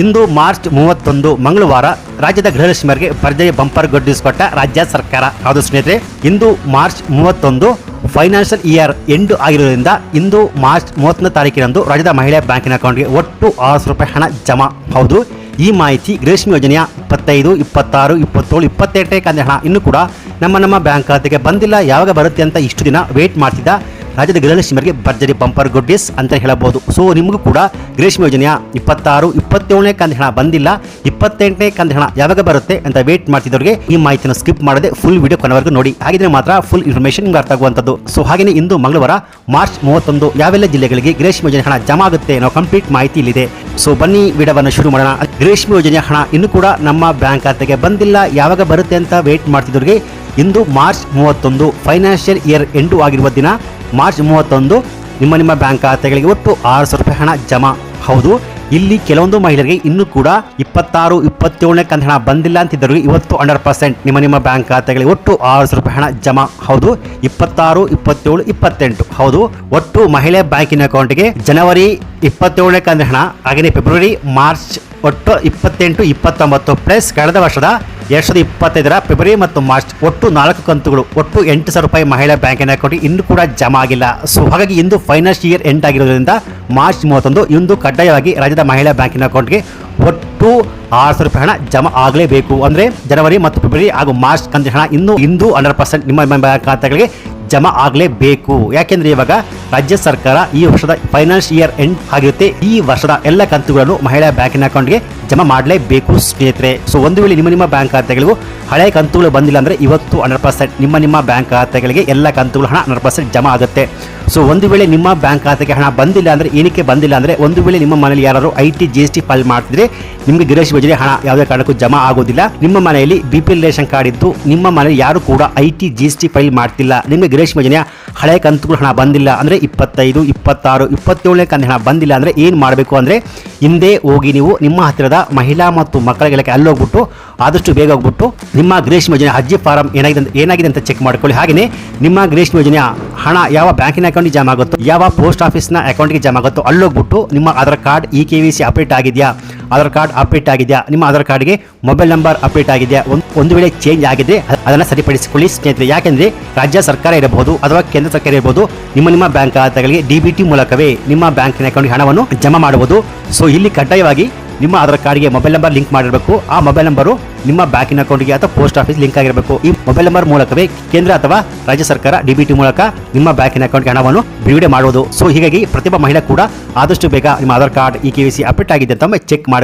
ಇಂದು March 31 ಮಂಗಳವಾರ ರಾಜ್ಯದ ಗೃಹಲಕ್ಷ್ಮಿಯರಿಗೆ ಭರ್ಜರಿ ಬಂಪರ್ ಘೋಷಿಸಿಕೊಟ್ಟ ರಾಜ್ಯ ಸರ್ಕಾರ. ಹೌದು ಸ್ನೇಹಿತರೆ, ಇಂದು ಮಾರ್ಚ್ 31 ಫೈನಾನ್ಷಿಯಲ್ ಇಯರ್ ಎಂಡ್ ಆಗಿರುವುದರಿಂದ ಇಂದು ಮಾರ್ಚ್ 31 ತಾರೀಕಿನಂದು ರಾಜ್ಯದ ಮಹಿಳಾ ಬ್ಯಾಂಕಿನ ಅಕೌಂಟ್ಗೆ ಒಟ್ಟು 600 ರೂಪಾಯಿ ಹಣ ಜಮಾ. ಹೌದು, ಈ ಮಾಹಿತಿ ಗೃಹಲಕ್ಷ್ಮಿ ಯೋಜನೆಯ 25, 26, 27, 28ನೇ ಕಂತಿನ ಹಣ ಇನ್ನೂ ಕೂಡ ನಮ್ಮ ಬ್ಯಾಂಕ್ ಖಾತೆಗೆ ಬಂದಿಲ್ಲ, ಯಾವಾಗ ಬರುತ್ತೆ ಅಂತ ಇಷ್ಟು ದಿನ ವೇಟ್ ಮಾಡ್ತಿದ್ದ ರಾಜ್ಯದ ಗೃಹಲಕ್ಷ್ಮಿಯರಿಗೆ ಭರ್ಜರಿ ಬಂಪರ್ ಗುಡ್ಡಿಸ್ ಅಂತ ಹೇಳಬಹುದು. ಸೊ ನಿಮಗೂ ಕೂಡ ಗೃಹಲಕ್ಷ್ಮಿ ಯೋಜನೆಯ 26, 27ನೇ ಕಂತಿನ ಹಣ ಬಂದಿಲ್ಲ, 28ನೇ ಕಂತಿನ ಹಣ ಯಾವಾಗ ಬರುತ್ತೆ ಅಂತ ವೇಟ್ ಮಾಡ್ತಿದ್ದವರಿಗೆ ಈ ಮಾಹಿತಿಯನ್ನು ಸ್ಕಿಪ್ ಮಾಡದೆ ಫುಲ್ ವಿಡಿಯೋ ಕೊನೆವರೆಗೂ ನೋಡಿ. ಹಾಗಿದ್ರೆ ಮಾತ್ರ ಫುಲ್ ಇನ್ಫಾರ್ಮೇಷನ್ ನಿಮ್ಗೆ ಅರ್ಥ ಆಗುವಂಥದ್ದು. ಸೊ ಹಾಗೆಯೇ ಇಂದು ಮಂಗಳವಾರ ಮಾರ್ಚ್ 31 ಯಾವೆಲ್ಲ ಜಿಲ್ಲೆಗಳಿಗೆ ಗೃಹಲಕ್ಷ್ಮಿ ಯೋಜನೆ ಹಣ ಜಮಾ ಆಗುತ್ತೆ ಅನ್ನೋ ಕಂಪ್ಲೀಟ್ ಮಾಹಿತಿ ಇಲ್ಲಿದೆ. ಸೊ ಬನ್ನಿ ವಿಡಿಯೋವನ್ನು ಶುರು ಮಾಡೋಣ. ಗೃಹಲಕ್ಷ್ಮಿ ಯೋಜನೆಯ ಹಣ ಇನ್ನೂ ಕೂಡ ನಮ್ಮ ಬ್ಯಾಂಕ್ ಖಾತೆಗೆ ಬಂದಿಲ್ಲ, ಯಾವಾಗ ಬರುತ್ತೆ ಅಂತ ವೇಟ್ ಮಾಡ್ತಿದ್ದವರಿಗೆ ಇಂದು ಮಾರ್ಚ್ 31 ಫೈನಾನ್ಷಿಯಲ್ ಇಯರ್ ಎಂಡು ಆಗಿರುವ ದಿನ ಮಾರ್ಚ್ 31 ನಿಮ್ಮ ಬ್ಯಾಂಕ್ ಖಾತೆಗಳಿಗೆ ಒಟ್ಟು 600 ರೂಪಾಯಿ ಹಣ ಜಮಾ. ಹೌದು, ಇಲ್ಲಿ ಕೆಲವೊಂದು ಮಹಿಳೆಯರಿಗೆ ಇನ್ನೂ ಕೂಡ 26, 27ನೇ ಕಂತಿನ ಹಣ ಬಂದಿಲ್ಲ ಅಂತಿದ್ದವರಿಗೆ ಇವತ್ತು 100% ನಿಮ್ಮ ಬ್ಯಾಂಕ್ ಖಾತೆಗಳಿಗೆ ಒಟ್ಟು 600 ರೂಪಾಯಿ ಹಣ ಜಮಾ. ಹೌದು, 26, 27, 28. ಹೌದು, ಒಟ್ಟು ಮಹಿಳೆ ಬ್ಯಾಂಕಿನ ಅಕೌಂಟ್ಗೆ ಜನವರಿ 27ನೇ ಕಂತಿನ ಹಣ, ಹಾಗೆಯೇ ಫೆಬ್ರವರಿ, ಮಾರ್ಚ್ ಒಟ್ಟು 28, 29 ಪ್ಲಸ್ ಕಳೆದ ವರ್ಷದ 2025ರ ಫೆಬ್ರವರಿ ಮತ್ತು ಮಾರ್ಚ್ ಒಟ್ಟು 4 ಕಂತುಗಳು ಒಟ್ಟು 8,000 ರೂಪಾಯಿ ಮಹಿಳಾ ಬ್ಯಾಂಕಿನ ಅಕೌಂಟ್ಗೆ ಇನ್ನೂ ಕೂಡ ಜಮಾ ಆಗಿಲ್ಲ. ಸೊ ಹಾಗಾಗಿ ಇಂದು ಫೈನಾನ್ಷಿಯಲ್ ಇಯರ್ ಎಂಡ್ ಆಗಿರೋದ್ರಿಂದ ಮಾರ್ಚ್ 31 ಇಂದು ಕಡ್ಡಾಯವಾಗಿ ರಾಜ್ಯದ ಮಹಿಳಾ ಬ್ಯಾಂಕಿನ ಅಕೌಂಟ್ಗೆ ಒಟ್ಟು 600 ರೂಪಾಯಿ ಹಣ ಜಮಾ ಆಗಲೇಬೇಕು. ಅಂದರೆ ಜನವರಿ ಮತ್ತು ಫೆಬ್ರವರಿ ಹಾಗೂ ಮಾರ್ಚ್ ಕಂತಿನ ಹಣ ಇಂದು 100% ನಿಮ್ಮ ಬ್ಯಾಂಕ್ ಖಾತೆಗಳಿಗೆ ಜಮಾ ಆಗಲೇಬೇಕು. ಯಾಕೆಂದ್ರೆ ಇವಾಗ ರಾಜ್ಯ ಸರ್ಕಾರ ಈ ವರ್ಷದ ಫೈನಾನ್ಸ್ ಇಯರ್ ಎಂಡ್ ಆಗಿರುತ್ತೆ, ಈ ವರ್ಷದ ಎಲ್ಲ ಕಂತುಗಳನ್ನು ಮಹಿಳಾ ಬ್ಯಾಂಕಿನ ಅಕೌಂಟ್ಗೆ ಜಮಾ ಮಾಡಲೇಬೇಕು ಸ್ನೇಹಿತರೆ. ಸೊ ಒಂದು ವೇಳೆ ನಿಮ್ಮ ಬ್ಯಾಂಕ್ ಖಾತೆಗಳಿಗೂ ಹಳೆಯ ಕಂತುಗಳು ಬಂದಿಲ್ಲ ಅಂದರೆ ಇವತ್ತು 100% ನಿಮ್ಮ ಬ್ಯಾಂಕ್ ಖಾತೆಗಳಿಗೆ ಎಲ್ಲ ಕಂತುಗಳು ಹಣ 100% ಜಮಾ ಆಗುತ್ತೆ. ಸೊ ಒಂದು ವೇಳೆ ನಿಮ್ಮ ಬ್ಯಾಂಕ್ ಖಾತೆಗೆ ಹಣ ಬಂದಿಲ್ಲ ಅಂದರೆ, ಏನಕ್ಕೆ ಬಂದಿಲ್ಲ ಅಂದರೆ, ಒಂದು ವೇಳೆ ನಿಮ್ಮ ಮನೆಯಲ್ಲಿ ಯಾರು IT GST ಫೈಲ್ ಮಾಡ್ತಿದ್ರೆ ನಿಮಗೆ ಗೃಹಲಕ್ಷ್ಮಿ ಯೋಜನೆ ಹಣ ಯಾವುದೇ ಕಾರಣಕ್ಕೂ ಜಮಾ ಆಗೋದಿಲ್ಲ. ನಿಮ್ಮ ಮನೆಯಲ್ಲಿ BPL ರೇಷನ್ ಕಾರ್ಡ್ ಇದ್ದು ನಿಮ್ಮ ಮನೆಯಲ್ಲಿ ಯಾರು ಕೂಡ IT GST ಫೈಲ್ ಮಾಡ್ತಿಲ್ಲ, ನಿಮಗೆ ಗೃಹಲಕ್ಷ್ಮಿ ಯೋಜನೆಯ ಹಳೆಯ ಕಂತುಗಳು ಹಣ ಬಂದಿಲ್ಲ ಅಂದರೆ 25, 26, 27ನೇ ಕಂತಿನ ಹಣ ಬಂದಿಲ್ಲ ಅಂದರೆ ಏನು ಮಾಡಬೇಕು ಅಂದರೆ, ಹಿಂದೆ ಹೋಗಿ ನೀವು ನಿಮ್ಮ ಹತ್ತಿರದ ಮಹಿಳಾ ಮತ್ತು ಮಕ್ಕಳ ಇಲಾಖೆ ಅಲ್ಲಿ ಹೋಗ್ಬಿಟ್ಟು ಆದಷ್ಟು ಬೇಗ ಹೋಗ್ಬಿಟ್ಟು ನಿಮ್ಮ ಗೃಹಲಕ್ಷ್ಮಿ ಯೋಜನೆ ಅರ್ಜಿ ಫಾರಂ ಏನಾಗಿದೆ ಅಂತ ಚೆಕ್ ಮಾಡ್ಕೊಳ್ಳಿ. ಹಾಗೆಯೇ ನಿಮ್ಮ ಗೃಹಲಕ್ಷ್ಮಿ ಯೋಜನೆಯ ಹಣ ಯಾವ ಬ್ಯಾಂಕಿನ ಅಕೌಂಟ್ಗೆ ಜಮಾ ಆಗುತ್ತೋ, ಯಾವ ಪೋಸ್ಟ್ ಆಫೀಸ್ನ ಅಕೌಂಟ್ಗೆ ಜಮಾ ಆಗುತ್ತೋ ಅಲ್ಲಿ ಹೋಗ್ಬಿಟ್ಟು ನಿಮ್ಮ ಆಧಾರ್ ಕಾರ್ಡ್ KYC ಅಪ್ಡೇಟ್ ಆಗಿದೆಯಾ, ಆಧಾರ್ ಕಾರ್ಡ್ ಅಪ್ಡೇಟ್ ಆಗಿದೆಯಾ, ನಿಮ್ಮ ಆಧಾರ್ ಕಾರ್ಡ್ಗೆ ಮೊಬೈಲ್ ನಂಬರ್ ಅಪ್ಡೇಟ್ ಆಗಿದೆಯಾ, ಒಂದು ವೇಳೆ ಚೇಂಜ್ ಆಗಿದ್ರೆ ಅದನ್ನು ಸರಿಪಡಿಸಿಕೊಳ್ಳಿ ಸ್ನೇಹಿತರೆ. ಯಾಕೆಂದರೆ ರಾಜ್ಯ ಸರ್ಕಾರ ಇರಬಹುದು ಅಥವಾ ಕೇಂದ್ರ ಸರ್ಕಾರ ಇರಬಹುದು, ನಿಮ್ಮ ಬ್ಯಾಂಕ್ ಖಾತೆಗಳಿಗೆ DBT ಮೂಲಕವೇ ನಿಮ್ಮ ಬ್ಯಾಂಕಿನ ಅಕೌಂಟ್ಗೆ ಹಣವನ್ನು ಜಮಾ ಮಾಡಬಹುದು. ಸೊ ಇಲ್ಲಿ ಕಡ್ಡಾಯವಾಗಿ ನಿಮ್ಮ ಆಧಾರ್ ಕಾರ್ಡ್ಗೆ ಮೊಬೈಲ್ ನಂಬರ್ ಲಿಂಕ್ ಮಾಡಿರಬೇಕು. ಆ ಮೊಬೈಲ್ ನಂಬರು ನಿಮ್ಮ ಬ್ಯಾಂಕಿನ ಅಕೌಂಟ್ಗೆ ಅಥವಾ ಪೋಸ್ಟ್ ಆಫೀಸ್ ಲಿಂಕ್ ಆಗಿರಬೇಕು. ಈ ಮೊಬೈಲ್ ನಂಬರ್ ಮೂಲಕವೇ ಕೇಂದ್ರ ಅಥವಾ ರಾಜ್ಯ ಸರ್ಕಾರ DBT ಮೂಲಕ ನಿಮ್ಮ ಬ್ಯಾಂಕಿನ ಅಕೌಂಟ್ಗೆ ಹಣವನ್ನು ಬಿಡುಗಡೆ ಮಾಡುವುದು. ಸೊ ಹೀಗಾಗಿ ಪ್ರತಿಯೊಬ್ಬ ಮಹಿಳೆ ಕೂಡ ಆದಷ್ಟು ಬೇಗ ನಿಮ್ಮ ಆಧಾರ್ ಕಾರ್ಡ್ KYC ಅಪ್ಡೇಟ್ ಆಗಿದೆ ಅಂತ ಚೆಕ್ ಮಾಡಿ